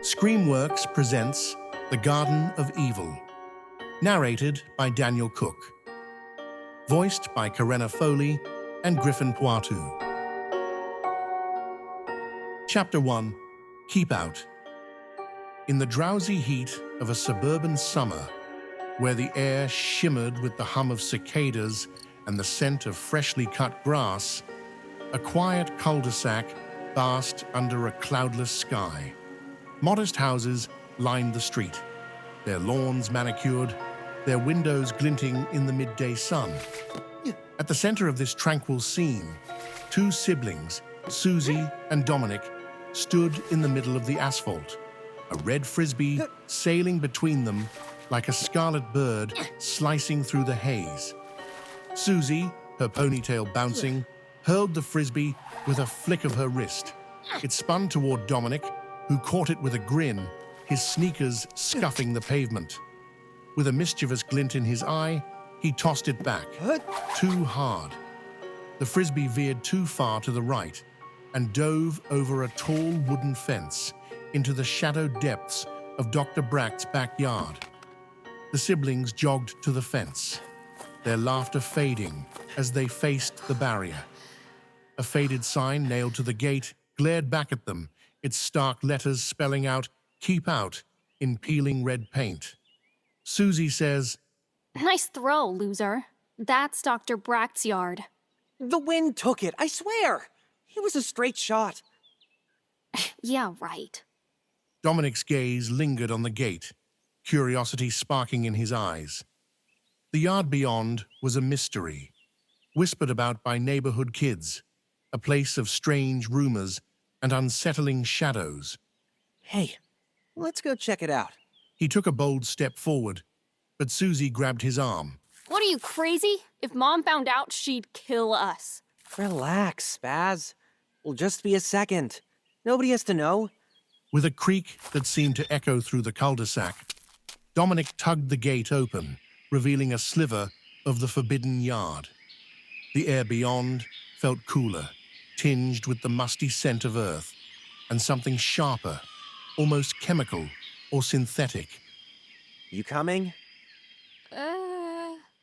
ScreamWorks presents The Garden of Evil, narrated by Daniel Cook, voiced by Karenna Foley and Griffin Poitou. Chapter 1, Keep Out. In the drowsy heat of a suburban summer, where the air shimmered with the hum of cicadas and the scent of freshly cut grass, a quiet cul-de-sac basked under a cloudless sky. Modest houses lined the street, their lawns manicured, their windows glinting in the midday sun. At the center of this tranquil scene, two siblings, Susie and Dominic, stood in the middle of the asphalt, a red frisbee sailing between them like a scarlet bird slicing through the haze. Susie, her ponytail bouncing, hurled the frisbee with a flick of her wrist. It spun toward Dominic, who caught it with a grin, his sneakers scuffing the pavement. With a mischievous glint in his eye, he tossed it back, too hard. The frisbee veered too far to the right and dove over a tall wooden fence into the shadowed depths of Dr. Brack's backyard. The siblings jogged to the fence, their laughter fading as they faced the barrier. A faded sign nailed to the gate glared back at them, its stark letters spelling out "Keep Out" in peeling red paint. Susie says, "Nice throw, loser. That's Dr. Brack's yard." The wind took it, I swear. It was a straight shot. Yeah, right. Dominic's gaze lingered on the gate, curiosity sparking in his eyes. The yard beyond was a mystery, whispered about by neighborhood kids, a place of strange rumors and unsettling shadows. Hey, let's go check it out. He took a bold step forward, but Susie grabbed his arm. What are you, crazy? If Mom found out, she'd kill us. Relax, Spaz. We'll just be a second. Nobody has to know. With a creak that seemed to echo through the cul-de-sac, Dominic tugged the gate open, revealing a sliver of the forbidden yard. The air beyond felt cooler, tinged with the musty scent of earth, and something sharper, almost chemical or synthetic. You coming?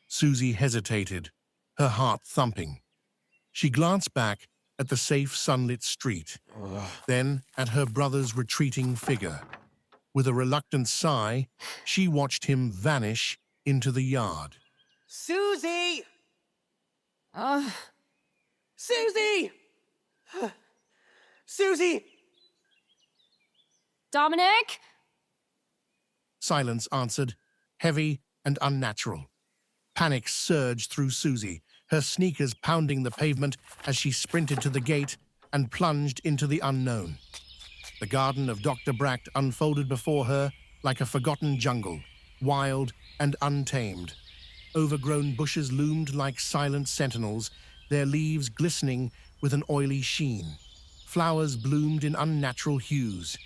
Susie hesitated, her heart thumping. She glanced back at the safe sunlit street, then at her brother's retreating figure. With a reluctant sigh, she watched him vanish into the yard. Susie! Susie! Susie! Dominic? Silence answered, heavy and unnatural. Panic surged through Susie, her sneakers pounding the pavement as she sprinted to the gate and plunged into the unknown. The garden of Dr. Brack unfolded before her like a forgotten jungle, wild and untamed. Overgrown bushes loomed like silent sentinels, their leaves glistening with an oily sheen. Flowers bloomed in unnatural hues,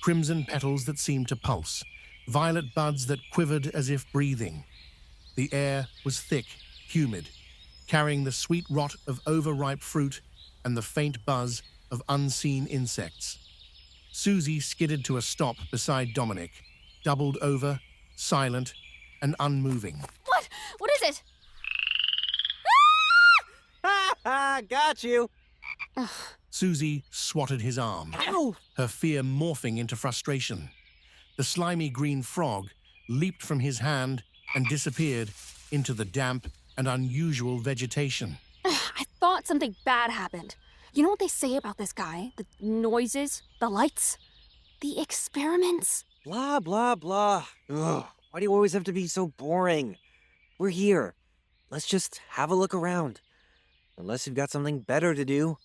crimson petals that seemed to pulse, violet buds that quivered as if breathing. The air was thick, humid, carrying the sweet rot of overripe fruit and the faint buzz of unseen insects. Susie skidded to a stop beside Dominic, doubled over, silent and unmoving. What? What is it? Ha ha! Got you! Susie swatted his arm, Ow! her fear morphing into frustration. The slimy green frog leaped from his hand and disappeared into the damp and unusual vegetation. I thought something bad happened. You know what they say about this guy? The noises, the lights, the experiments. Blah, blah, blah. Ugh, why do you always have to be so boring? We're here. Let's just have a look around. Unless you've got something better to do.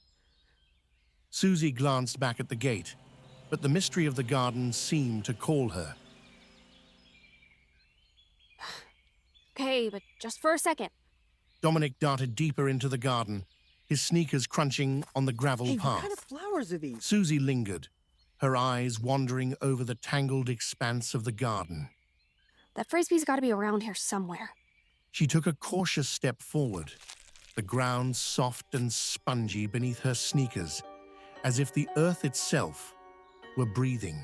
Susie glanced back at the gate, but the mystery of the garden seemed to call her. Okay, but just for a second. Dominic darted deeper into the garden, his sneakers crunching on the gravel Hey, path. what kind of flowers are these? Susie lingered, her eyes wandering over the tangled expanse of the garden. That frisbee's got to be around here somewhere. She took a cautious step forward, the ground soft and spongy beneath her sneakers, as if the earth itself were breathing.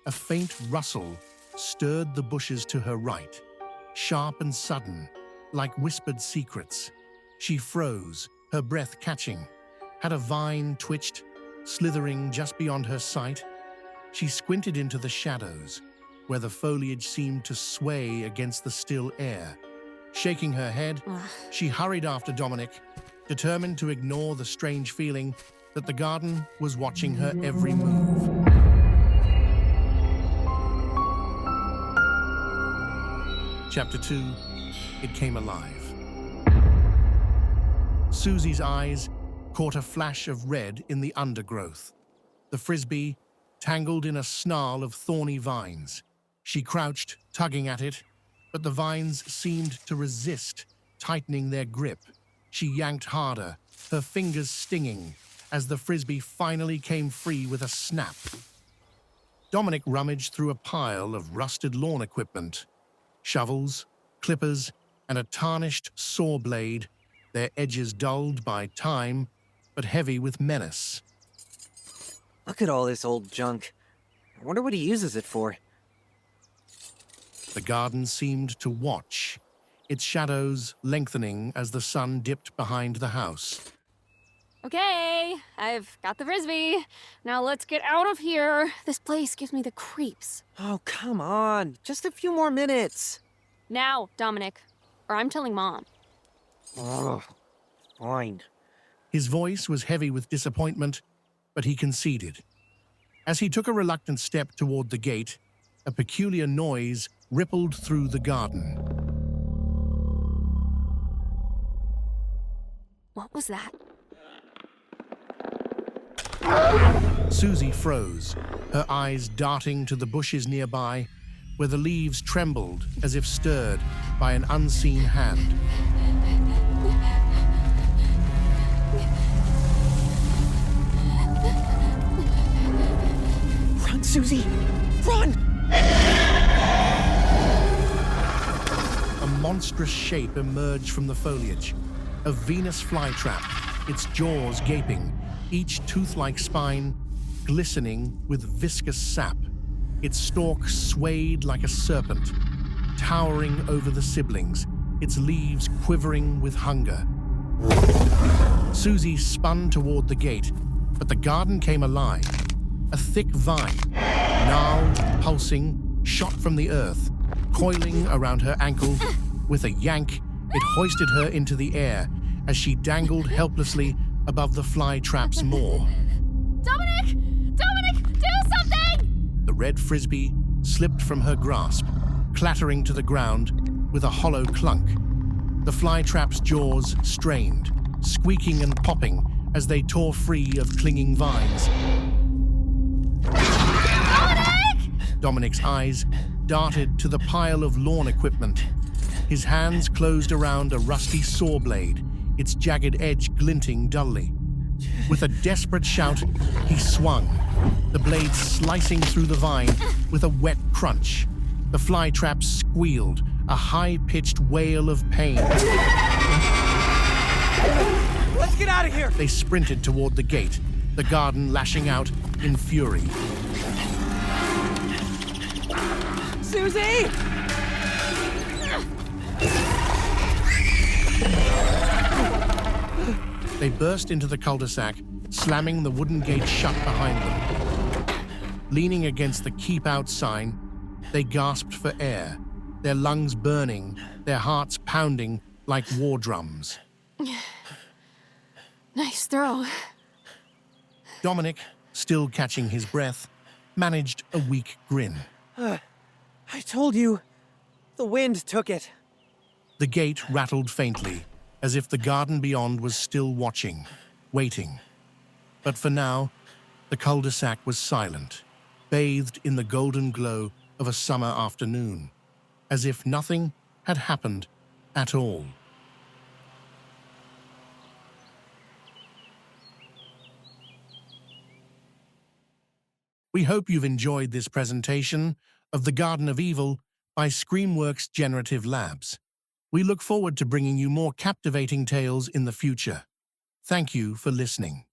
A faint rustle stirred the bushes to her right, sharp and sudden, like whispered secrets. She froze, her breath catching. Had a vine twitched, slithering just beyond her sight? She squinted into the shadows, where the foliage seemed to sway against the still air. Shaking her head, she hurried after Dominic, determined to ignore the strange feeling that the garden was watching her every move. Chapter 2, It Came Alive. Susie's eyes caught a flash of red in the undergrowth. The frisbee tangled in a snarl of thorny vines. She crouched, tugging at it, but the vines seemed to resist, tightening their grip. She yanked harder, her fingers stinging, as the frisbee finally came free with a snap. Dominic rummaged through a pile of rusted lawn equipment. Shovels, clippers, and a tarnished saw blade, their edges dulled by time, but heavy with menace. Look at all this old junk. I wonder what he uses it for. The garden seemed to watch, its shadows lengthening as the sun dipped behind the house. Okay, I've got the frisbee. Now let's get out of here. This place gives me the creeps. Oh, come on. Just a few more minutes. Now, Dominic, or I'm telling Mom. Oh, fine. His voice was heavy with disappointment, but he conceded. As he took a reluctant step toward the gate, a peculiar noise rippled through the garden. What was that? Susie froze, her eyes darting to the bushes nearby, where the leaves trembled as if stirred by an unseen hand. Run, Susie! Run! A monstrous shape emerged from the foliage, a Venus flytrap, its jaws gaping, each tooth-like spine glistening with viscous sap. Its stalk swayed like a serpent, towering over the siblings, its leaves quivering with hunger. Susie spun toward the gate, but the garden came alive. A thick vine, gnarled, pulsing, shot from the earth, coiling around her ankle. With a yank, it hoisted her into the air as she dangled helplessly above the fly trap's maw. Dominic! Dominic, do something! The red frisbee slipped from her grasp, clattering to the ground with a hollow clunk. The fly trap's jaws strained, squeaking and popping as they tore free of clinging vines. Dominic! Dominic's eyes darted to the pile of lawn equipment. His hands closed around a rusty saw blade, its jagged edge glinting dully. With a desperate shout, he swung, the blade slicing through the vine with a wet crunch. The fly trap squealed, a high-pitched wail of pain. Let's get out of here! They sprinted toward the gate, the garden lashing out in fury. Susie! They burst into the cul-de-sac, slamming the wooden gate shut behind them. Leaning against the "Keep Out" sign, they gasped for air, their lungs burning, their hearts pounding like war drums. Nice throw. Dominic, still catching his breath, managed a weak grin. I told you, the wind took it. The gate rattled faintly, as if the garden beyond was still watching, waiting. But for now, the cul-de-sac was silent, bathed in the golden glow of a summer afternoon, as if nothing had happened at all. We hope you've enjoyed this presentation of The Garden of Evil by ScreamWorks Generative Labs. We look forward to bringing you more captivating tales in the future. Thank you for listening.